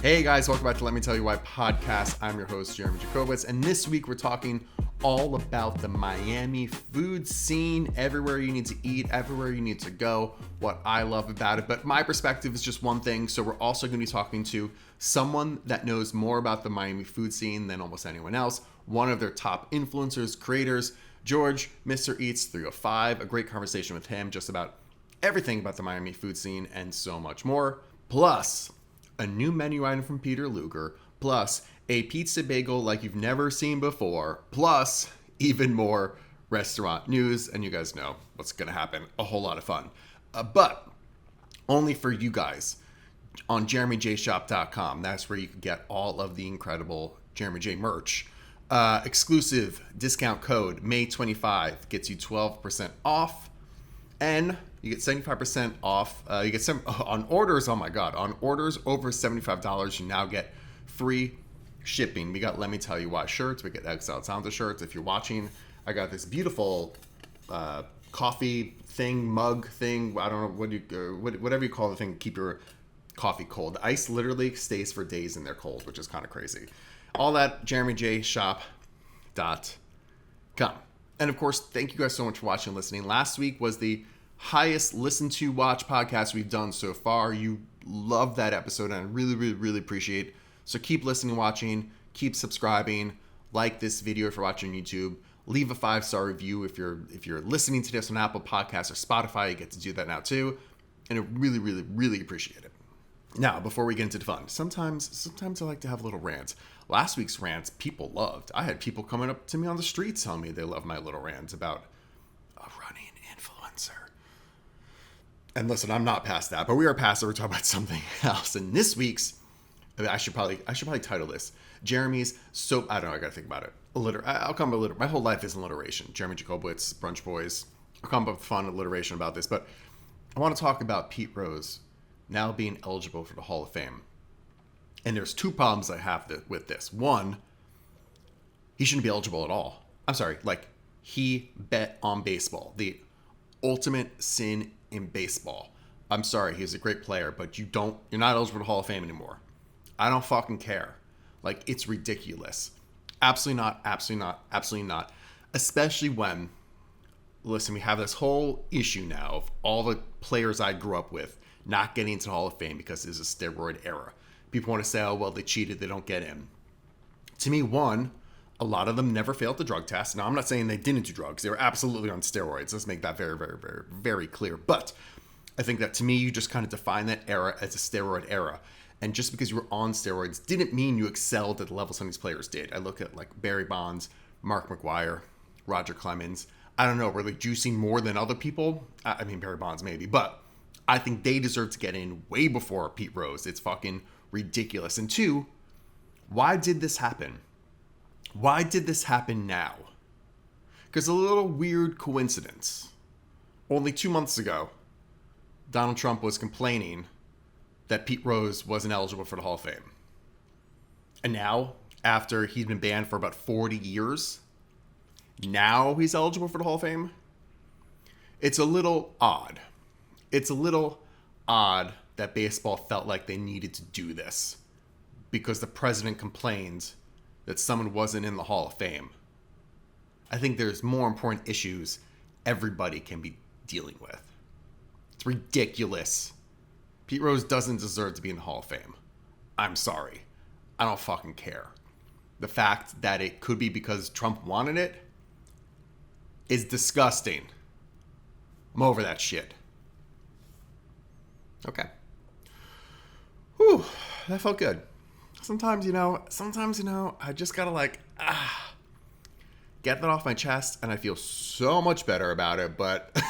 Hey guys, welcome back to Let Me Tell You Why podcast. I'm your host, Jeremy Jacobowitz, and this week we're talking all about the Miami food scene, everywhere you need to eat, everywhere you need to go, what I love about it. But my perspective is just one thing, so we're also going to be talking to someone that knows more about the Miami food scene than almost anyone else, one of their top influencers, creators, George, Mr. Eats 305, a great conversation with him just about everything about the Miami food scene and so much more. Plus, a new menu item from Peter Luger, plus a pizza bagel like you've never seen before, plus even more restaurant news, and you guys know what's going to happen. A whole lot of fun. But only for you guys on jeremyjshop.com. That's where you can get all of the incredible Jeremy J merch. Exclusive discount code May25 gets you 12% off. And you get 75% off. You get some on orders. Oh my God. On orders over $75, you now get free shipping. We got Let Me Tell You Why shirts. We get XL Sounds shirts. If you're watching, I got this beautiful coffee thing, mug thing. I don't know whatever you call the thing to keep your coffee cold. The ice literally stays for days in there cold, which is kind of crazy. All that, jeremyjshop.com. And of course, thank you guys so much for watching and listening. Last week was the highest listen to watch podcast we've done so far. You love that episode, and I really appreciate it. So keep listening, watching, keep subscribing, like this video if you're watching on YouTube, leave a 5-star review if you're listening to this on Apple Podcasts or Spotify. You get to do that now too, and I really appreciate it. Now, before we get into the fun, sometimes I like to have a little rant. Last week's rants people loved. I had people coming up to me on the streets telling me they love my little rant about a running influencer. And listen, I'm not past that, but we are past that. We're talking about something else. And this week's, I should probably title this Jeremy's so I don't know. I gotta think about it. I'll come up with my whole life is an alliteration. Jeremy Jacobowitz, Brunch Boys. I'll come up with fun alliteration about this, but I want to talk about Pete Rose now being eligible for the Hall of Fame. And there's two problems I have with this. One, he shouldn't be eligible at all. I'm sorry, he bet on baseball, the ultimate sin in baseball. I'm sorry, he's a great player, but you're not eligible for the Hall of Fame anymore. I don't fucking care. It's ridiculous. Absolutely not. Especially when, listen, we have this whole issue now of all the players I grew up with not getting into the Hall of Fame because it's a steroid era. People want to say, oh, well, they cheated, they don't get in. To me, one, a lot of them never failed the drug test. Now, I'm not saying they didn't do drugs. They were absolutely on steroids. Let's make that very clear. But I think that to me, you just kind of define that era as a steroid era. And just because you were on steroids didn't mean you excelled at the level some of these players did. I look at Barry Bonds, Mark McGwire, Roger Clemens. I don't know, were they juicing more than other people? I mean, Barry Bonds maybe. But I think they deserve to get in way before Pete Rose. It's fucking ridiculous. And two, why did this happen? Why did this happen now? Because a little weird coincidence. Only 2 months ago, Donald Trump was complaining that Pete Rose wasn't eligible for the Hall of Fame. And now, after he'd been banned for about 40 years, now he's eligible for the Hall of Fame? It's a little odd. It's a little odd that baseball felt like they needed to do this because the president complained that someone wasn't in the Hall of Fame. I think there's more important issues everybody can be dealing with. It's ridiculous. Pete Rose doesn't deserve to be in the Hall of Fame. I'm sorry. I don't fucking care. The fact that it could be because Trump wanted it is disgusting. I'm over that shit. Okay. Whew, that felt good. Sometimes, I just gotta get that off my chest, and I feel so much better about it. But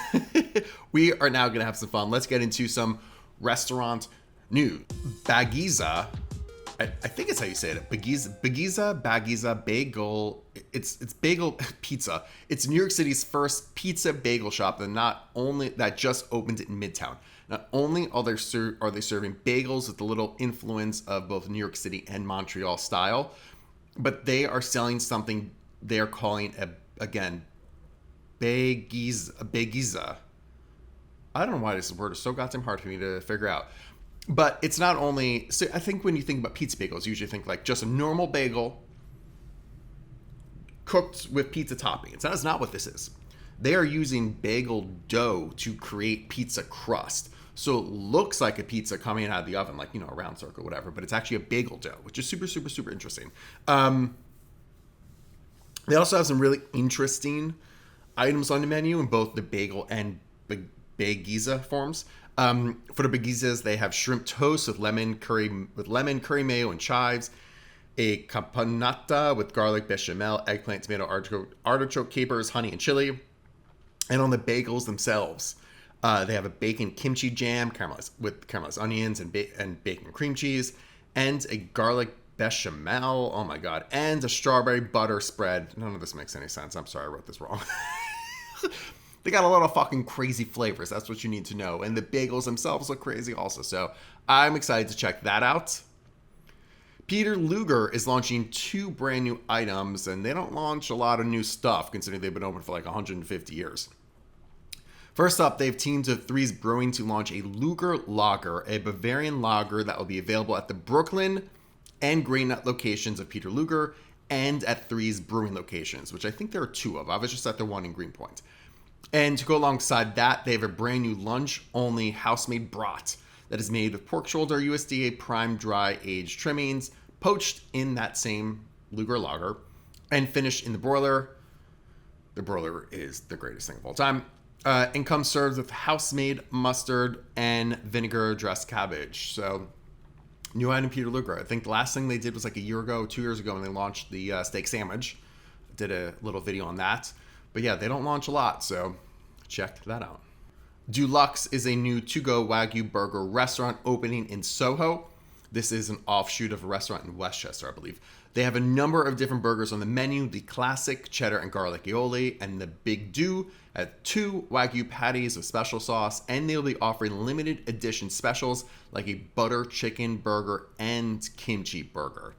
we are now gonna have some fun. Let's get into some restaurant news. Bagiza, I think it's how you say it. Bagiza Bagel. It's bagel pizza. It's New York City's first pizza bagel shop that just opened in Midtown. Not only are they serving bagels with a little influence of both New York City and Montreal style, but they are selling something they are calling Bagiza. I don't know why this word is so goddamn hard for me to figure out. But it's not only, so I think when you think about pizza bagels, you usually think like just a normal bagel cooked with pizza toppings. That is not what this is. They are using bagel dough to create pizza crust. So it looks like a pizza coming out of the oven, like, you know, a round circle, whatever, but it's actually a bagel dough, which is super, super, super interesting. They also have some really interesting items on the menu in both the bagel and baguizza forms. For the baguizzas, they have shrimp toast with lemon, curry mayo, and chives. A caponata with garlic, bechamel, eggplant, tomato, artichoke, capers, honey, and chili. And on the bagels themselves, they have a bacon kimchi jam caramelized onions and bacon cream cheese, and a garlic bechamel, oh my god, and a strawberry butter spread. None of this makes any sense. I'm sorry I wrote this wrong. They got a lot of fucking crazy flavors. That's what you need to know. And the bagels themselves look crazy also. So I'm excited to check that out. Peter Luger is launching 2 brand new items, and they don't launch a lot of new stuff considering they've been open for like 150 years. First up, they've teamed with Threes Brewing to launch a Luger Lager, a Bavarian lager that will be available at the Brooklyn and Grey Nut locations of Peter Luger and at Threes Brewing locations, which I think there are 2 of. I was just at the one in Greenpoint. And to go alongside that, they have a brand new lunch-only house-made brat that is made with pork shoulder, USDA prime dry aged trimmings, poached in that same Luger Lager, and finished in the broiler. The broiler is the greatest thing of all time. And comes served with house-made mustard and vinegar-dressed cabbage. So, new item Peter Luger. I think the last thing they did was like a year ago, 2 years ago, when they launched the steak sandwich. Did a little video on that. But yeah, they don't launch a lot, so check that out. Deluxe is a new to-go Wagyu burger restaurant opening in Soho. This is an offshoot of a restaurant in Westchester, I believe. They have a number of different burgers on the menu, the classic cheddar and garlic aioli, and the Big Do at 2 Wagyu patties with special sauce, and they'll be offering limited edition specials like a butter chicken burger and kimchi burger.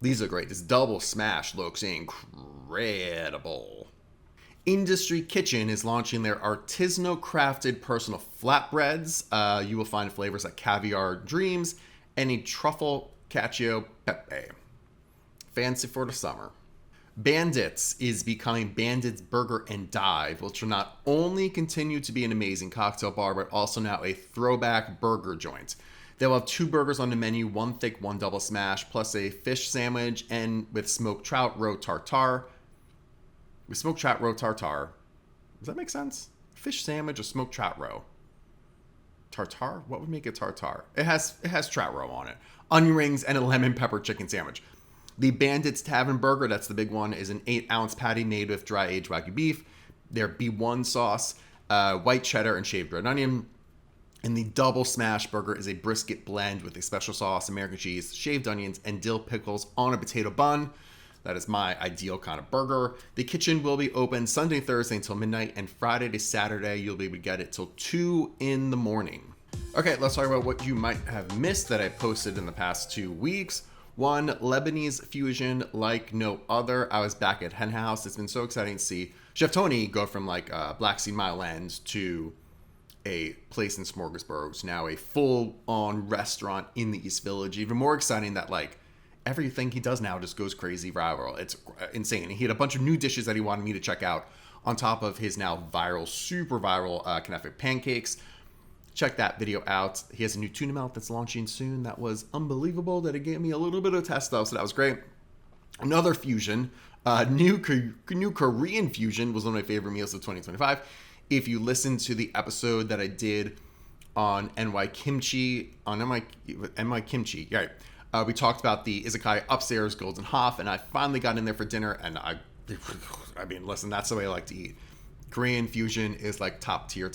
These are great. This double smash looks incredible. Industry Kitchen is launching their artisanal crafted personal flatbreads. You will find flavors like caviar dreams and a truffle cacio pepe. Fancy for the summer. Bandits is becoming Bandits Burger and Dive, which will not only continue to be an amazing cocktail bar, but also now a throwback burger joint. They'll have 2 burgers on the menu, 1 thick, 1 double smash, plus a fish sandwich and with smoked trout roe tartare. With smoked trout roe tartare. Does that make sense? Fish sandwich or smoked trout roe? Tartare? What would make it tartare? It has trout roe on it. Onion rings and a lemon pepper chicken sandwich. The Bandits Tavern Burger, that's the big one, is an 8-ounce patty made with dry-aged Wagyu beef. Their B1 sauce, white cheddar, and shaved red onion. And the Double Smash Burger is a brisket blend with a special sauce, American cheese, shaved onions, and dill pickles on a potato bun. That is my ideal kind of burger. The kitchen will be open Sunday, Thursday until midnight, and Friday to Saturday you'll be able to get it till 2 in the morning. Okay, let's talk about what you might have missed that I posted in the past 2 weeks. 1, Lebanese fusion like no other. I was back at Hen House. It's been so exciting to see Chef Tony go from like Black Sea Mile End to a place in Smorgasburg to now a full-on restaurant in the East Village. Even more exciting that like everything he does now just goes crazy viral. It's insane. He had a bunch of new dishes that he wanted me to check out on top of his now viral, super viral Knafe pancakes. Check that video out. He has a new tuna melt that's launching soon. That was unbelievable that it gave me a little bit of test of, so that was great. Another fusion, new Korean fusion was one of my favorite meals of 2025. If you listen to the episode that I did on NY Kimchi, right? We talked about the izakaya upstairs, Golden Hof, and I finally got in there for dinner, and I mean, listen, that's the way I like to eat. Korean fusion is like top tier.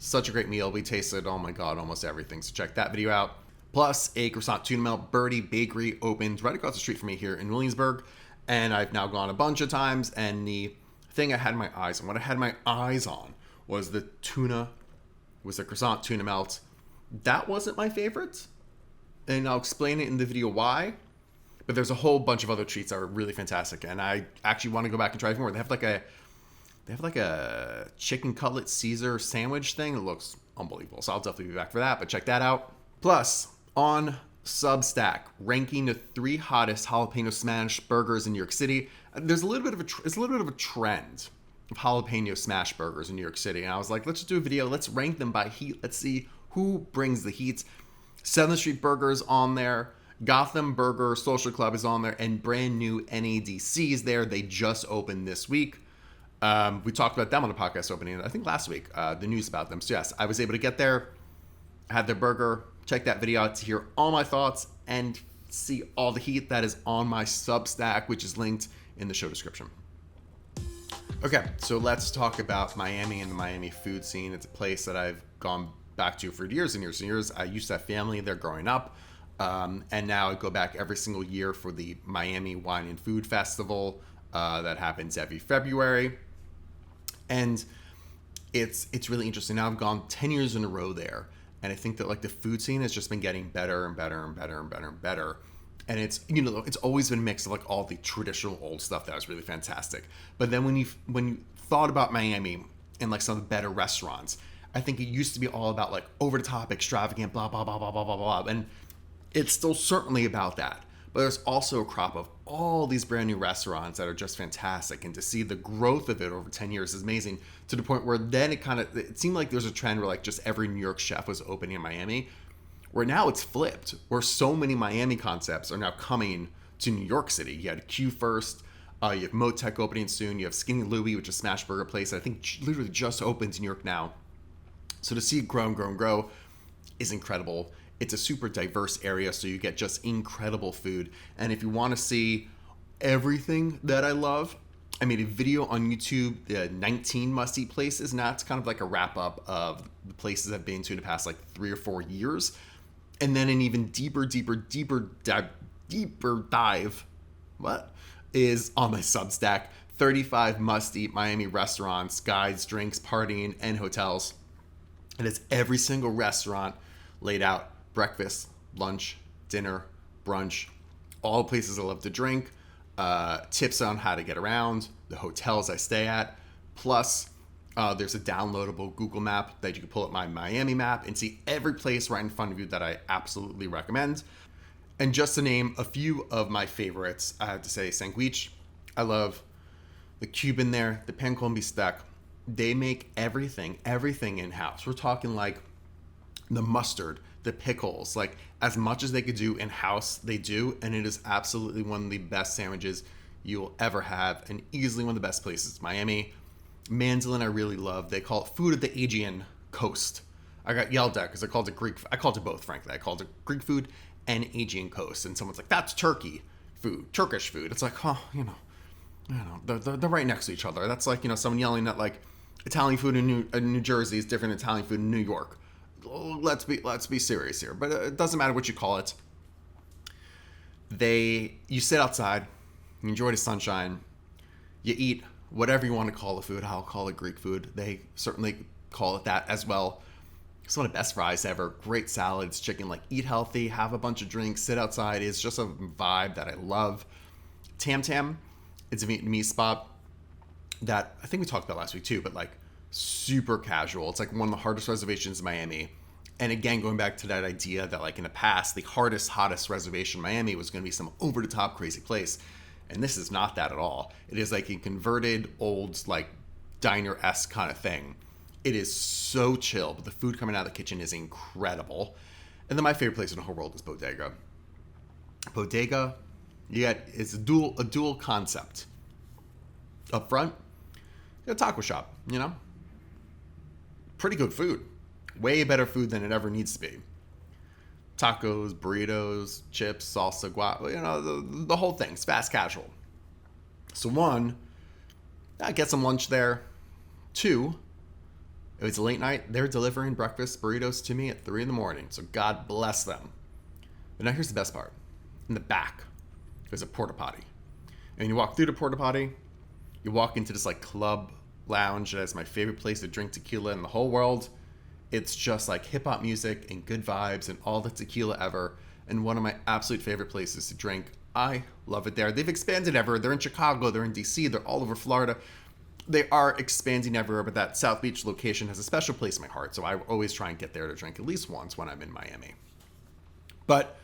Such a great meal. We tasted, oh my god, almost everything. So check that video out. Plus, a croissant tuna melt. Birdie Bakery opened right across the street from me here in Williamsburg, and I've now gone a bunch of times, and the thing I had my eyes on, what I had my eyes on was the croissant tuna melt. That wasn't my favorite, and I'll explain it in the video why. But there's a whole bunch of other treats that are really fantastic, and I actually want to go back and try more. They have like a chicken cutlet Caesar sandwich thing. It looks, unbelievable. So I'll definitely be back for that, but check that out. Plus, on Substack, ranking the 3 hottest jalapeno smash burgers in New York City. There's a little bit of a trend of jalapeno smash burgers in New York City, and I was like, let's just do a video. Let's rank them by heat. Let's see who brings the heat. 7th Street Burgers on there. Gotham Burger Social Club is on there, and brand new NADC is there. They just opened this week. We talked about them on the podcast opening, I think last week, the news about them. So yes, I was able to get there, I had their burger, check that video out to hear all my thoughts and see all the heat that is on my Substack, which is linked in the show description. Okay, so let's talk about Miami and the Miami food scene. It's a place that I've gone back to for years and years and years. I used to have family there growing up. And now I go back every single year for the Miami Wine and Food Festival that happens every February. And it's really interesting. Now I've gone 10 years in a row there. And I think that like the food scene has just been getting better and better and better and better and better. And it's, you know, it's always been mixed of like all the traditional old stuff that was really fantastic. But then when you thought about Miami and like some of the better restaurants, I think it used to be all about like over the top, extravagant, blah, blah, blah, blah, blah, blah, blah. And it's still certainly about that. But there's also a crop of all these brand new restaurants that are just fantastic. And to see the growth of it over 10 years is amazing, to the point where then it seemed like there's a trend where like just every New York chef was opening in Miami, where now it's flipped, where so many Miami concepts are now coming to New York City. You had Q first, you have Motec opening soon, you have Skinny Louie, which is a smash burger place that I think literally just opened in New York now. So to see it grow and grow and grow is incredible. It's a super diverse area, so you get just incredible food. And if you want to see everything that I love, I made a video on YouTube, the 19 must-eat places. Now it's kind of like a wrap-up of the places I've been to in the past like 3 or 4 years. And then an even deeper dive, what, is on my Substack. 35 must-eat Miami restaurants, guides, drinks, partying, and hotels. And it's every single restaurant laid out. Breakfast, lunch, dinner, brunch, all the places I love to drink, tips on how to get around, the hotels I stay at. Plus, there's a downloadable Google map that you can pull up my Miami map and see every place right in front of you that I absolutely recommend. And just to name a few of my favorites, I have to say Sandwich. I love the Cuban there, the pan con bistec. They make everything in-house. We're talking like the mustard, the pickles, like as much as they could do in-house, they do. And it is absolutely one of the best sandwiches you will ever have, and easily one of the best places. Miami. Mandolin I really love. They call it food of the Aegean coast. I got yelled at because I called it Greek. I called it both, frankly. I called it Greek food and Aegean coast. And someone's like, that's Turkey food, Turkish food. It's like, oh, they're right next to each other. That's like, someone yelling at like Italian food in New Jersey is different than Italian food in New York. Let's be serious here, but it doesn't matter what you call it. You sit outside, you enjoy the sunshine, you eat whatever you want to call the food. I'll call it Greek food. They certainly call it that as well. It's one of the best fries ever. Great salads, chicken. Like, eat healthy, have a bunch of drinks, sit outside. It's just a vibe that I love. Tam Tam, it's a Vietnamese spot that I think we talked about last week too, but like super casual. It's like one of the hardest reservations in Miami. And again, going back to that idea that like in the past, the hottest reservation in Miami was going to be some over the top crazy place. And this is not that at all. It is like a converted old like diner-esque kind of thing. It is so chill, but the food coming out of the kitchen is incredible. And then my favorite place in the whole world is Bodega. Bodega, it's a dual concept. Up front, a taco shop, pretty good food. Way better food than it ever needs to be. Tacos, burritos, chips, salsa, guac, the whole thing. It's fast casual. So 1, I get some lunch there. 2, if it's a late night, they're delivering breakfast burritos to me at 3 a.m. So God bless them. But now here's the best part. In the back, there's a porta potty. And you walk through the porta potty, you walk into this like club lounge that is my favorite place to drink tequila in the whole world. It's just like hip hop music and good vibes and all the tequila ever. And one of my absolute favorite places to drink. I love it there. They've expanded ever. They're in Chicago. They're in DC. They're all over Florida. they are expanding everywhere, but that South Beach location has a special place in my heart. So I always try and get there to drink at least once when I'm in Miami. But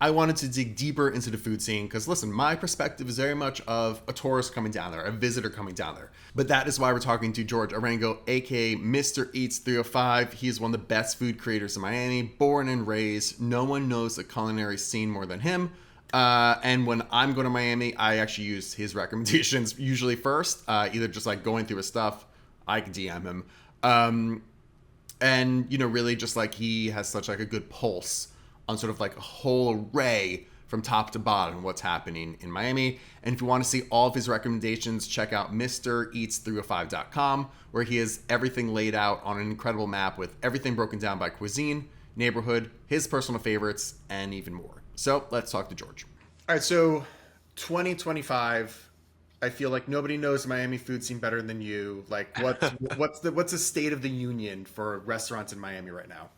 I wanted to dig deeper into the food scene because, listen, my perspective is very much of a tourist coming down there, a visitor coming down there. But that is why we're talking to George Arango, aka Mr. Eats 305. He is one of the best food creators in Miami, born and raised. No one knows the culinary scene more than him. And when I'm going to Miami, I actually use his recommendations usually first, either just like going through his stuff. I can DM him. And, you know, really just like he has such like a good pulse on sort of like a whole array from top to bottom what's happening in Miami. And if you want to see all of his recommendations, check out MrEats305.com, where he has everything laid out on an incredible map with everything broken down by cuisine, neighborhood, his personal favorites, and even more. So let's talk to George. All right, so 2025, I feel like nobody knows Miami food scene better than you. Like, what's the state of the union for restaurants in Miami right now?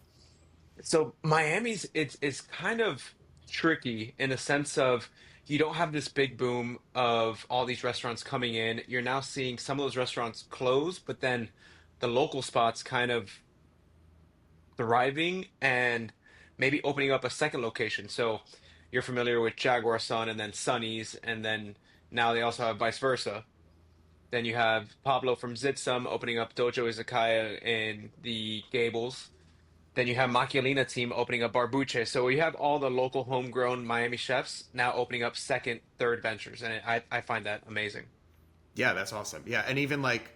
So Miami's it's kind of tricky in the sense of you don't have this big boom of all these restaurants coming in. You're now seeing some of those restaurants close, but then the local spots kind of thriving and maybe opening up a second location. So you're familiar with Jaguar Sun and then Sunny's, and then now they also have vice versa. Then you have Pablo from Zitsum opening up Dojo Izakaya in the Gables. Then you have Machialina team opening up Barbuche. So you have all the local homegrown Miami chefs now opening up second, third ventures. And I find that amazing. Yeah, that's awesome. Yeah, and even like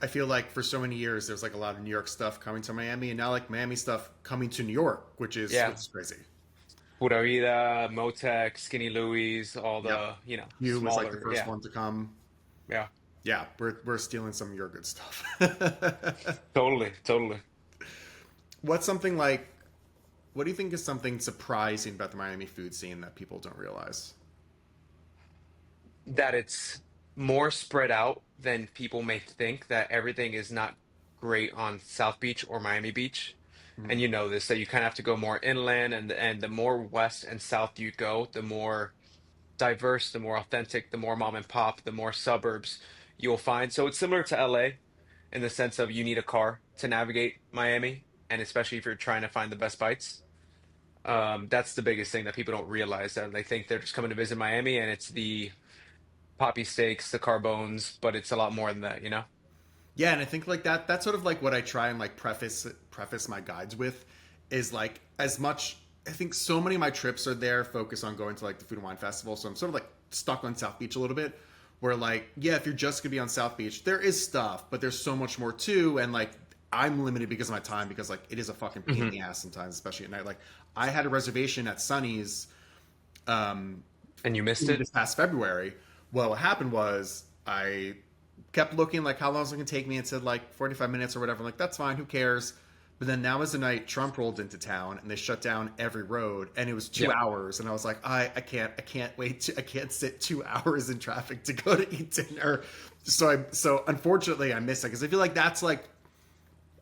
I feel like for so many years there's like a lot of New York stuff coming to Miami, and now like Miami stuff coming to New York, Yeah. which is crazy. Pura Vida, Motec, Skinny Louie's, all Yep. the, You was like the smaller. first Yeah. one to come. Yeah. Yeah, we're stealing some of your good stuff. Totally. Totally. What's something like what do you think is something surprising about the Miami food scene that people don't realize? That it's more spread out than people may think, that everything is not great on South Beach or Miami Beach. And Mhm. you know this, that you kind of have to go more inland, and the more west and south you go, the more diverse, the more authentic, the more mom and pop, the more suburbs you'll find. So it's similar to LA in the sense of you need a car to navigate Miami, and especially if you're trying to find the best bites. That's the biggest thing that people don't realize, that they think they're just coming to visit Miami and it's the poppy steaks, the carbones, but it's a lot more than that, you know? Yeah, and I think like that's sort of like what I try and like preface my guides with is like as much I think so many of my trips are there focused on going to like the Food and Wine Festival. So I'm sort of like stuck on South Beach a little bit where like, yeah, if you're just gonna be on South Beach, there is stuff, but there's so much more too. And like I'm limited because of my time because like it is a fucking pain in Hmm. the ass sometimes, especially at night. Like I had a reservation at Sunny's um And you missed it? this past February. Well, what happened was I kept looking like how long is it going to take me. It said like 45 minutes or whatever. I'm like, that's fine. Who cares? But then that was the night Trump rolled into town and they shut down every road and it was two Yeah. hours. And I was like, I can't wait. I can't sit 2 hours in traffic to go to eat dinner. So unfortunately I missed it because I feel like that's like,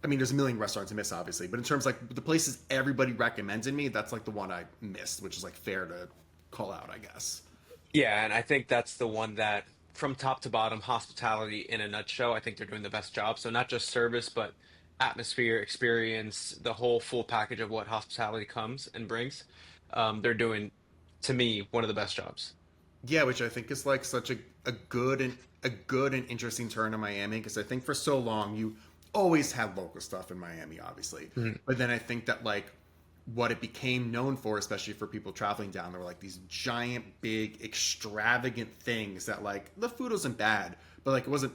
I mean, there's a million restaurants I miss, obviously, but in terms of like the places everybody recommended me, that's like the one I missed, which is like fair to call out, I guess. Yeah, and I think that's the one that, from top to bottom, hospitality in a nutshell, I think they're doing the best job. So not just service, but atmosphere, experience, the whole full package of what hospitality comes and brings. They're doing, to me, one of the best jobs. Yeah, which I think is like such a good and interesting turn in Miami because I think for so long you always had local stuff in Miami, obviously, Mhm. but then I think that like what it became known for, especially for people traveling down, there were like these giant, big, extravagant things that like the food wasn't bad, but like it wasn't.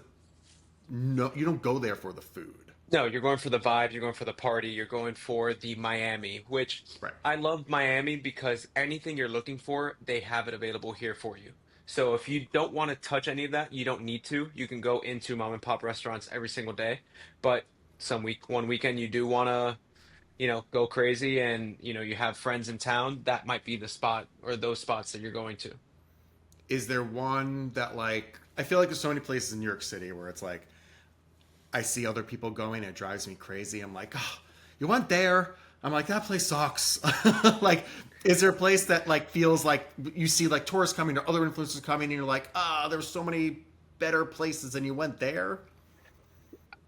No, you don't go there for the food, No, you're going for the vibe, you're going for the party, you're going for the Miami, which right? I love Miami because anything you're looking for, they have it available here for you. So if you don't want to touch any of that, you don't need to. You can go into mom and pop restaurants every single day. But one weekend you do want to, go crazy, and, you have friends in town, that might be the spot or those spots that you're going to. Is there one that like I feel like there's so many places in New York City where it's like I see other people going and it drives me crazy. I'm like, oh, you went there? I'm like, that place sucks. Like, is there a place that like feels like you see like tourists coming or other influencers coming and you're like, ah, there's so many better places and you went there?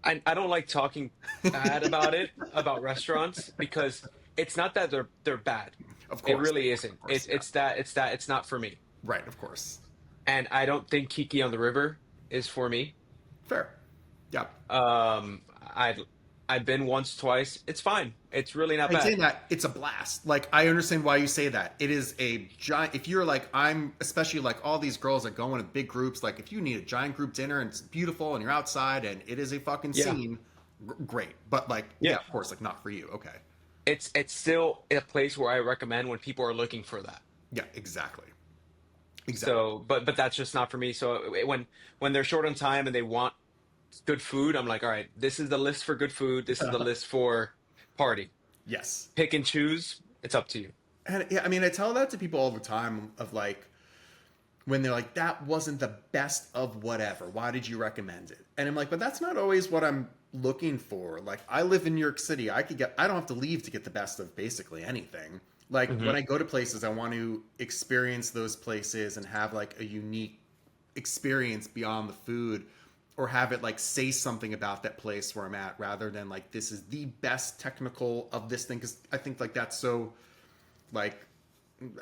I don't like talking bad about it, about restaurants, because it's not that they're bad. Of It course, really isn't. of course, yeah. It's not for me. Right, of course. And I don't think Kiki on the River is for me. Fair. Yeah. I I've been once, twice. It's fine. It's really not And bad. saying that, it's a blast. Like, I understand why you say that. It is a giant. If you're like, I'm, especially like all these girls that go in big groups, like, if you need a giant group dinner and it's beautiful and you're outside and it is a fucking Yeah. scene, great. But, like, yeah, Yeah. of course, like, not for you. Okay. It's still a place where I recommend when people are looking for that. Yeah, exactly. Exactly. So, but that's just not for me. So when they're short on time and they want good food, I'm like, all right, this is the list for good food. This is the list for party. Yes. Pick and choose. It's up to you. And yeah, I mean, I tell that to people all the time of like, when they're like, that wasn't the best of whatever. Why did you recommend it? And I'm like, but that's not always what I'm looking for. Like, I live in New York City. I don't have to leave to get the best of basically anything. Like, when Hmm. I go to places, I want to experience those places and have like a unique experience beyond the food, or have it like say something about that place where I'm at rather than like, this is the best technical of this thing. Cause I think like that's so like,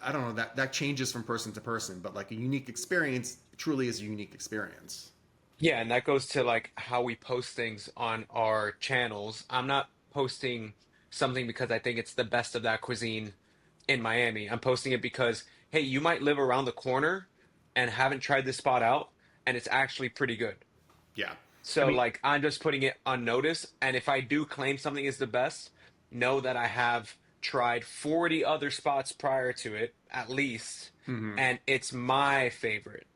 I don't know, that changes from person to person, but like a unique experience truly is a unique experience. Yeah, and that goes to like how we post things on our channels. I'm not posting something because I think it's the best of that cuisine in Miami. I'm posting it because, hey, you might live around the corner and haven't tried this spot out, and it's actually pretty good. Yeah. I So mean, like I'm just putting it on notice, and if I do claim something is the best, know that I have tried 40 other spots prior to it at least, mhm. and it's my favorite.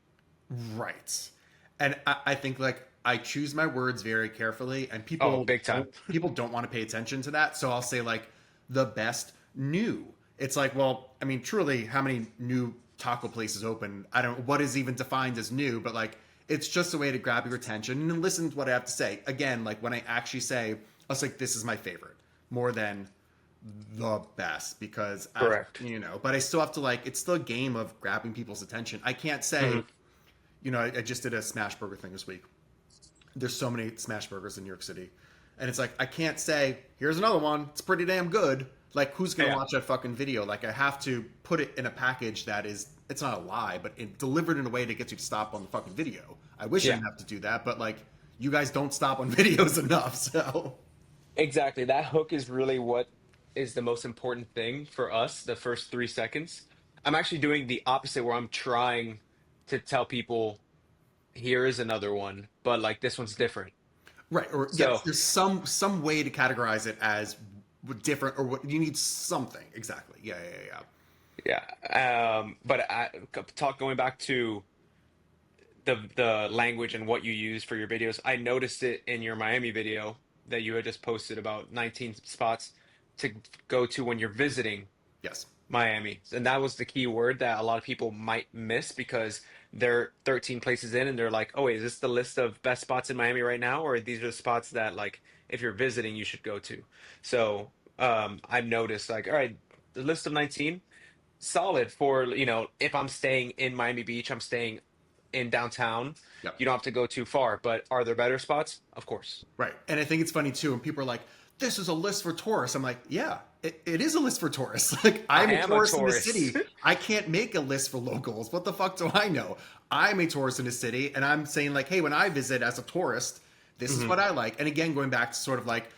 Right. And I think like I choose my words very carefully, and Oh, big time. people don't want to pay attention to that. So I'll say like the best new. It's like, well, I mean, truly, how many new taco places open? I don't. What is even defined as new? But like, it's just a way to grab your attention and listen to what I have to say. Again, like when I actually say, I was like, this is my favorite, more than the best, because Correct. but I still have to like, it's still a game of grabbing people's attention. I can't say, Hmm. I just did a smash burger thing this week. There's so many smash burgers in New York City, and it's like I can't say here's another one. It's pretty damn good. Like, who's gonna Yeah. watch that fucking video? Like, I have to put it in a package that is, it's not a lie, but it delivered in a way that gets you to stop on the fucking video. I wish I Yeah. didn't have to do that, but like, you guys don't stop on videos enough. So Exactly. That hook is really what is the most important thing for us, the first 3 seconds. I'm actually doing the opposite where I'm trying to tell people, here is another one, but like this one's different. right, or yes, So, there's some way to categorize it as different, or what you need something exactly. Yeah, yeah, yeah. yeah. But going back to the language and what you use for your videos, I noticed it in your Miami video that you had just posted about 19 spots to go to when you're visiting Yes. Miami. And that was the key word that a lot of people might miss because they're 13 places in and they're like, oh, wait, is this the list of best spots in Miami right now? Or these are the spots that, like, if you're visiting, you should go to. So I've noticed, like, all right, the list of 19, solid for, if I'm staying in Miami Beach, I'm staying in downtown. Yep. You don't have to go too far. But are there better spots? Of course. Right. And I think it's funny too when people are like, this is a list for tourists. I'm like, yeah, it is a list for tourists. Like, I'm I a am a tourist in the tourist. city. I can't make a list for locals. What the fuck do I know? I'm a tourist in the city, and I'm saying, like, hey, when I visit as a tourist, this is Hmm. what I like. And again, going back to sort of like,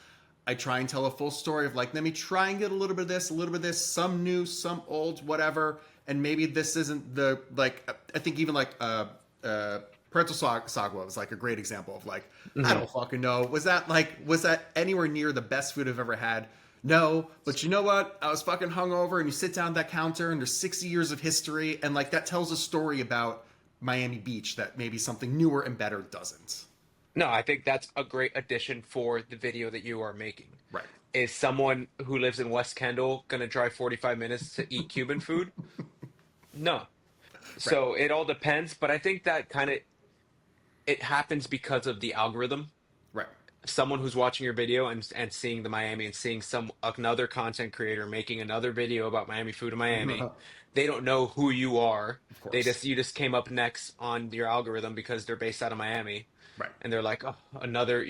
I try and tell a full story of like, let me try and get a little bit of this, a little bit of this, some new, some old, whatever. And maybe this isn't the, like, I think even like, Parental Sagwa was like a great example of like, I Hmm. don't fucking know. Was that anywhere near the best food I've ever had? No, but you know what? I was fucking hungover, and you sit down at that counter, and there's 60 years of history, and like that tells a story about Miami Beach that maybe something newer and better doesn't. No, I think that's a great addition for the video that you are making. Right. Is someone who lives in West Kendall going to drive 45 minutes to eat Cuban food? No. Right. So it all depends, but I think that kind of it happens because of the algorithm. Right. Someone who's watching your video and seeing the Miami and seeing some another content creator making another video about Miami food in Miami, Of they don't know who you are. course. You just came up next on your algorithm because they're based out of Miami. Right. and they're like, oh, another,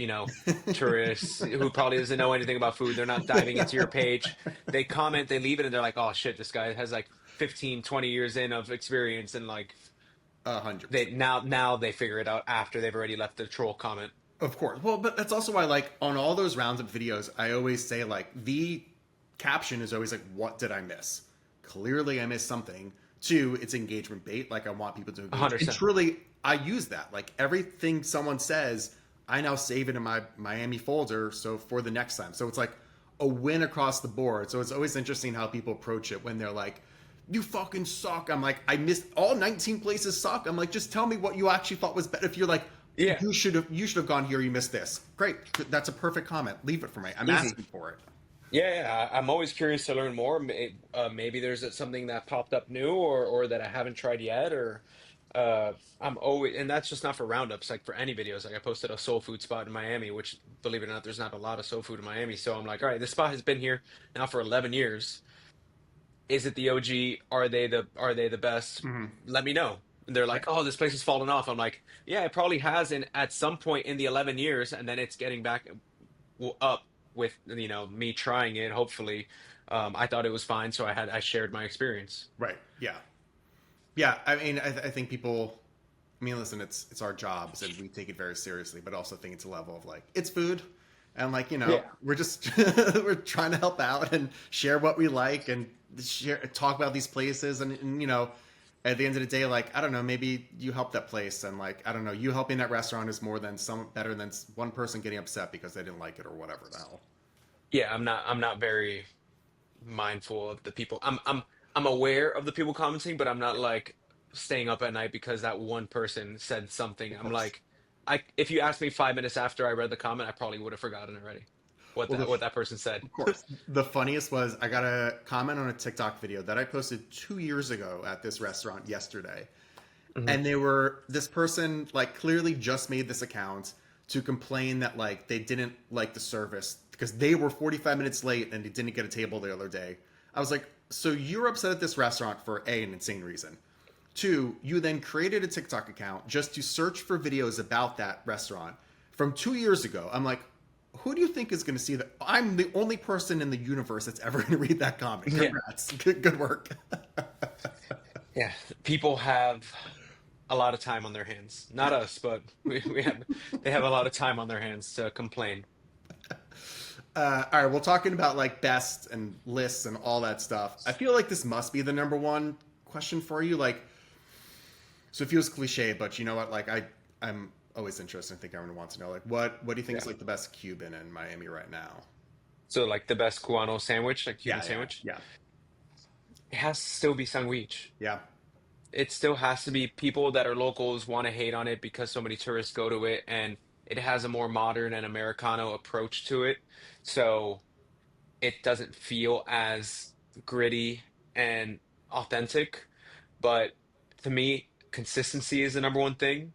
tourist who probably doesn't know anything about food. They're not diving into your page. They comment, they leave it, and they're like, oh shit, this guy has like 15, 20 years in of experience, and like 100%. now they figure it out after they've already left the troll comment. Of course. Well, but that's also why, like, on all those roundup videos, I always say, like, the caption is always like, what did I miss? Clearly, I missed something. Two, it's engagement bait. Like, I want people to engage. And 100%. truly, I use that. Like, everything someone says, I now save it in my Miami folder. So for the next time. So it's like a win across the board. So it's always interesting how people approach it when they're like, you fucking suck. I'm like, I missed all 19 places suck. I'm like, just tell me what you actually thought was better. If you're like, Yeah, you should have gone here, you missed this. Great. That's a perfect comment. Leave it for me. I'm easy. asking for it. Yeah, I'm always curious to learn more. Maybe there's something that popped up new, or that I haven't tried yet, or I'm always, and that's just not for roundups, like for any videos. Like I posted a soul food spot in Miami, which, believe it or not, there's not a lot of soul food in Miami. So I'm like, all right, this spot has been here now for 11 years. Is it the OG? Are they the best? Mm-hmm. Let me know. And they're Right. like, oh, this place has fallen off. I'm like, yeah, it probably has in at some point in the 11 years, and then it's getting back up with me trying it. Hopefully, I thought it was fine, so I shared my experience. Right. Yeah. Yeah. I mean, I think people. I mean, listen, it's our jobs and we take it very seriously, but also think it's a level of like it's food, and like Yeah. we're just we're trying to help out and share what we like and talk about these places and at the end of the day, like I don't know, maybe you help that place and like I don't know, you helping that restaurant is more than some better than one person getting upset because they didn't like it or whatever the hell. Yeah, I'm not very mindful of the people. I'm aware of the people commenting, but I'm not like staying up at night because that one person said something. Of I'm course. like, I if you asked me 5 minutes after I read the comment, I probably would have forgotten already what Well, that what that person said. of course. The funniest was I got a comment on a TikTok video that I posted 2 years ago at this restaurant yesterday. Hmm. And this person like clearly just made this account to complain that like they didn't like the service because they were 45 minutes late and they didn't get a table the other day. I was like, so you're upset at this restaurant for an insane reason. Two, you then created a TikTok account just to search for videos about that restaurant from 2 years ago. I'm like, who do you think is going to see that? I'm the only person in the universe that's ever going to read that comment. Yeah, Congrats. Good work. yeah. People have a lot of time on their hands. Not us, but we have they have a lot of time on their hands to complain. All right, well, talking about like best and lists and all that stuff, I feel like this must be the number one question for you. Like, so it feels cliche, but you know what? Like, I'm always interested. I think everyone wants to know, like, what do you think Yeah. is like the best Cuban in Miami right now? So like the best Cubano sandwich, like Cuban Yeah, yeah, sandwich, yeah, it has to still be sandwich. yeah. It still has to be. People that are locals want to hate on it because so many tourists go to it, and it has a more modern and Americano approach to it. So it doesn't feel as gritty and authentic. But to me, consistency is the number one thing.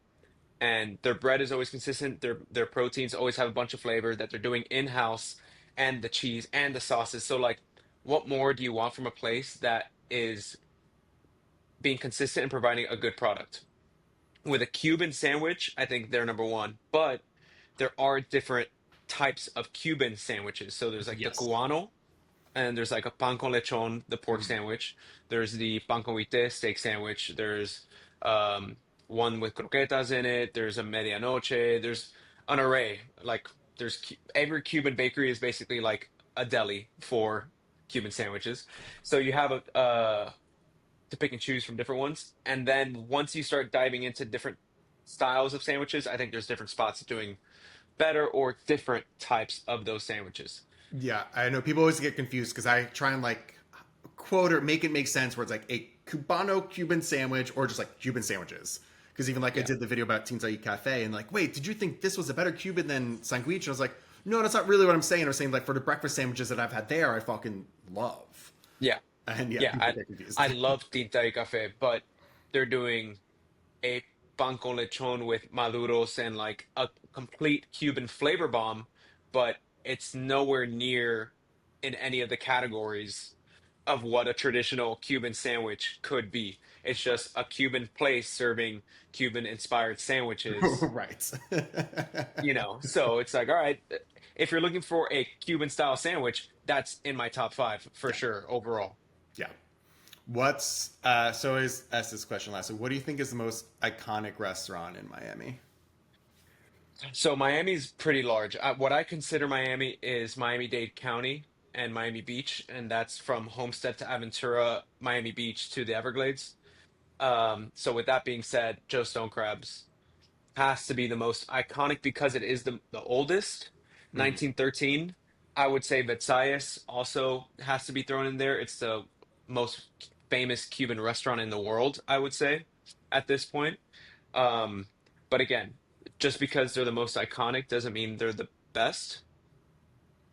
And their bread is always consistent. Their proteins always have a bunch of flavor that they're doing in-house, and the cheese and the sauces. So like, what more do you want from a place that is being consistent and providing a good product? With a Cuban sandwich, I think they're number one. But there are different types of Cuban sandwiches. So there's like the Yes. cubano, and there's like a pan con lechon, the pork Mhm. sandwich. There's the pan con huite steak sandwich. There's um, one with croquetas in it. There's a medianoche. There's an array. Like every Cuban bakery is basically like a deli for Cuban sandwiches. So you have a to pick and choose from different ones. And then once you start diving into different styles of sandwiches, I think there's different spots doing better or different types of those sandwiches. Yeah, I know people always get confused because I try and like quote or make it make sense where it's like a Cubano Cuban sandwich or just like Cuban sandwiches. Because even like I Yeah. did the video about Tinta Cafe and like, wait, did you think this was a better Cuban than Sanguich? And I was like, no, that's not really what I'm saying. I'm saying like for the breakfast sandwiches that I've had there, I fucking love. Yeah. And yeah, Yeah, people I get confused. I love tinta y café, but they're doing a pan con lechon with maduros and like a complete Cuban flavor bomb, but it's nowhere near in any of the categories of what a traditional Cuban sandwich could be. It's just a Cuban place serving Cuban inspired sandwiches, Right. so it's like, all right, if you're looking for a Cuban style sandwich, that's in my top five for Yeah. sure overall. Yeah. So I always ask this question last. So what do you think is the most iconic restaurant in Miami? So Miami's pretty large. What I consider Miami is Miami-Dade County and Miami Beach, and that's from Homestead to Aventura, Miami Beach to the Everglades. So with that being said, Joe Stone Crabs has to be the most iconic because it is the oldest, Hmm. 1913. I would say Versailles also has to be thrown in there. It's the most famous Cuban restaurant in the world, I would say, at this point. Um, but again, just because they're the most iconic doesn't mean they're the best.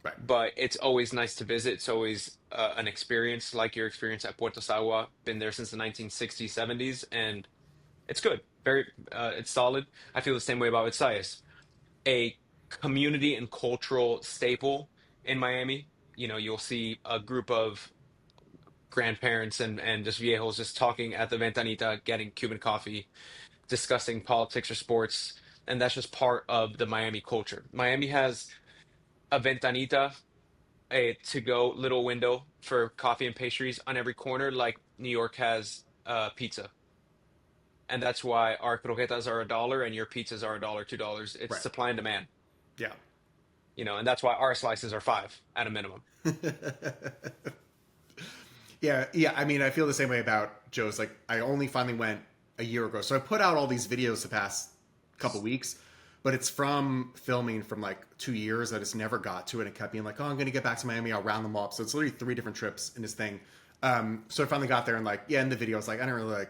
Right. But it's always nice to visit. It's always an experience like your experience at Puerto Sagua. Been there since the 1960s, 70s, and it's good. It's solid. I feel the same way about Versailles. A community and cultural staple in Miami. You'll see a group of grandparents and just viejos just talking at the ventanita, getting Cuban coffee, discussing politics or sports, and that's just part of the Miami culture. Miami has a ventanita, a to-go little window for coffee and pastries on every corner, like New York has pizza. And that's why our croquetas are $1 and your pizzas are $1, $2. It's Right. supply and demand, Yeah. and that's why our slices are five at a minimum. Yeah, yeah. I mean, I feel the same way about Joe's. Like, I only finally went a year ago, so I put out all these videos the past couple weeks, but it's from filming from like 2 years. I just never got to it. And it kept being like, oh, I'm gonna get back to Miami. I'll round them all up. So it's literally 3 different trips in this thing. So I finally got there and like, yeah, in the video, I was like, I don't really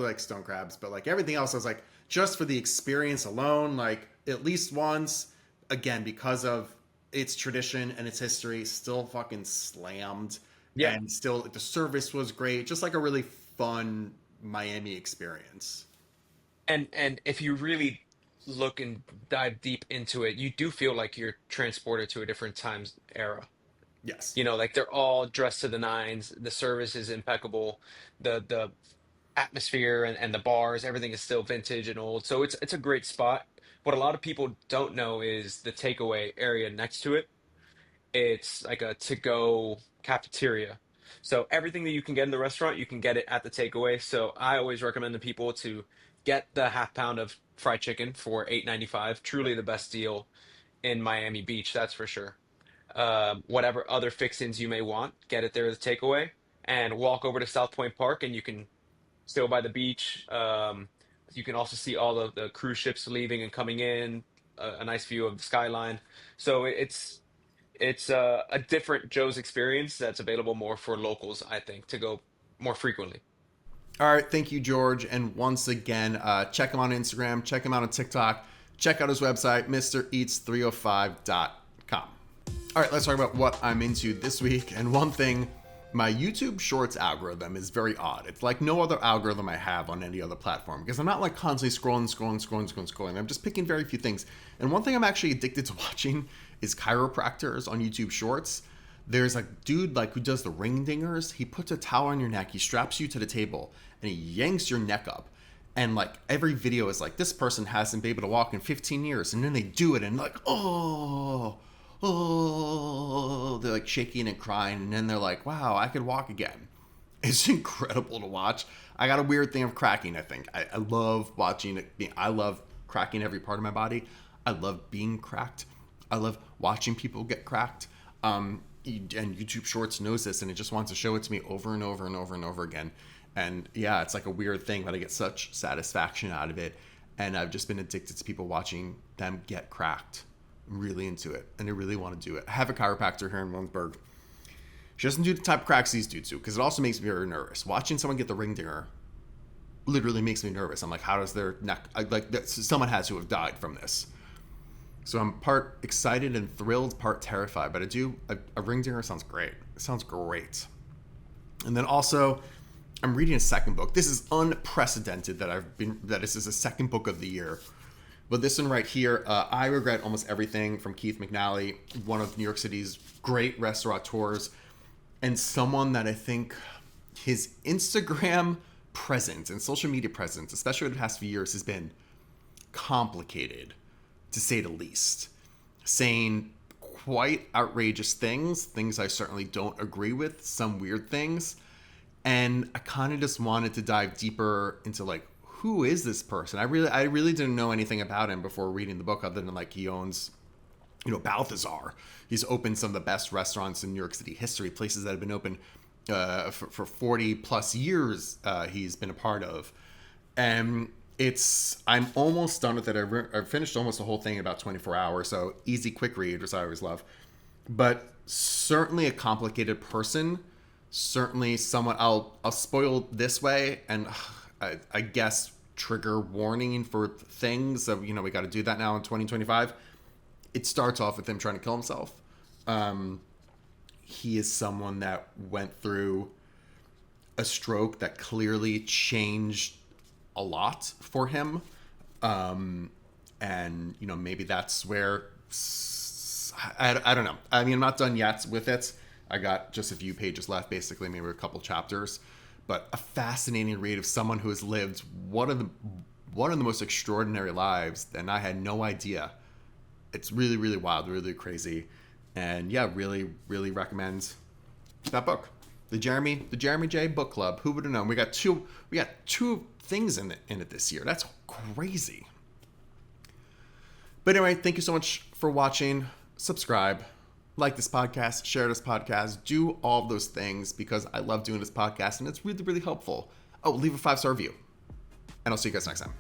like stone crabs, but like everything else, I was like, just for the experience alone, like at least once, again, because of its tradition and its history, still fucking slammed, Yeah. and still the service was great, just like a really fun Miami experience. And if you really look and dive deep into it, you do feel like you're transported to a different times era. Yes. Like they're all dressed to the nines. The service is impeccable. The atmosphere and the bars, everything is still vintage and old. So it's a great spot. What a lot of people don't know is the takeaway area next to it. It's like a to-go cafeteria. So everything that you can get in the restaurant, you can get it at the takeaway. So I always recommend to people to get the half pound of fried chicken for 8.95. Truly the best deal in Miami Beach, that's for sure. Whatever other fixings you may want, get it there as a takeaway, and walk over to South Point Park, and you can still by the beach. You can also see all of the cruise ships leaving and coming in, a nice view of the skyline. So it's a different Joe's experience that's available more for locals, I think, to go more frequently. All right, thank you, George. And once again, check him on Instagram, check him out on TikTok, check out his website, MrEats305.com. All right, let's talk about what I'm into this week. And one thing, my YouTube Shorts algorithm is very odd. It's like no other algorithm I have on any other platform because I'm not like constantly scrolling. I'm just picking very few things. And one thing I'm actually addicted to watching is chiropractors on YouTube Shorts. There's a dude like who does the ring dingers. He puts a towel on your neck, he straps you to the table, and he yanks your neck up. And like every video is like, this person hasn't been able to walk in 15 years, and then they do it, and like, oh, they're like shaking and crying, and then they're like, wow, I could walk again. It's incredible to watch. I got a weird thing of cracking, I think. I love watching it. I love cracking every part of my body. I love being cracked. I love watching people get cracked. And YouTube Shorts knows this, and it just wants to show it to me over and over and over and over again. And yeah, it's like a weird thing, but I get such satisfaction out of it. And I've just been addicted to people watching them get cracked. I'm really into it, and I really want to do it. I have a chiropractor here in Williamsburg. She doesn't do the type of cracks these dudes do, because it also makes me very nervous. Watching someone get the ring dinger literally makes me nervous. I'm like, how does their neck, someone has to have died from this. So I'm part excited and thrilled, part terrified. But a ring dinger sounds great. It sounds great. And then also, I'm reading a second book. This is unprecedented that this is the second book of the year. But this one right here, I Regret Almost Everything, from Keith McNally, one of New York City's great restaurateurs. and someone that I think his Instagram presence and social media presence, especially over the past few years, has been complicated, to say the least. Saying quite outrageous things I certainly don't agree with, some weird things. And I kind of just wanted to dive deeper into like, who is this person? I really didn't know anything about him before reading the book, other than like he owns, Balthazar. He's opened some of the best restaurants in New York City history, places that have been open for 40 plus years. He's been a part of, and I'm almost done with it. I finished almost the whole thing in about 24 hours, so easy, quick read, which I always love. But certainly a complicated person. Certainly someone I'll spoil this way, and I guess trigger warning for things. So we got to do that now in 2025. It starts off with him trying to kill himself. He is someone that went through a stroke that clearly changed a lot for him. And maybe that's where I don't know. I mean, I'm not done yet with it. I got just a few pages left, basically, maybe a couple chapters. But a fascinating read of someone who has lived one of the most extraordinary lives, and I had no idea. It's really, really wild, really crazy, and yeah, really, really recommend that book, the Jeremy J Book Club. Who would have known? We got two things in it this year. That's crazy. But anyway, thank you so much for watching. Subscribe, like this podcast, share this podcast, do all of those things because I love doing this podcast and it's really, really helpful. Oh, leave a 5-star review. And I'll see you guys next time.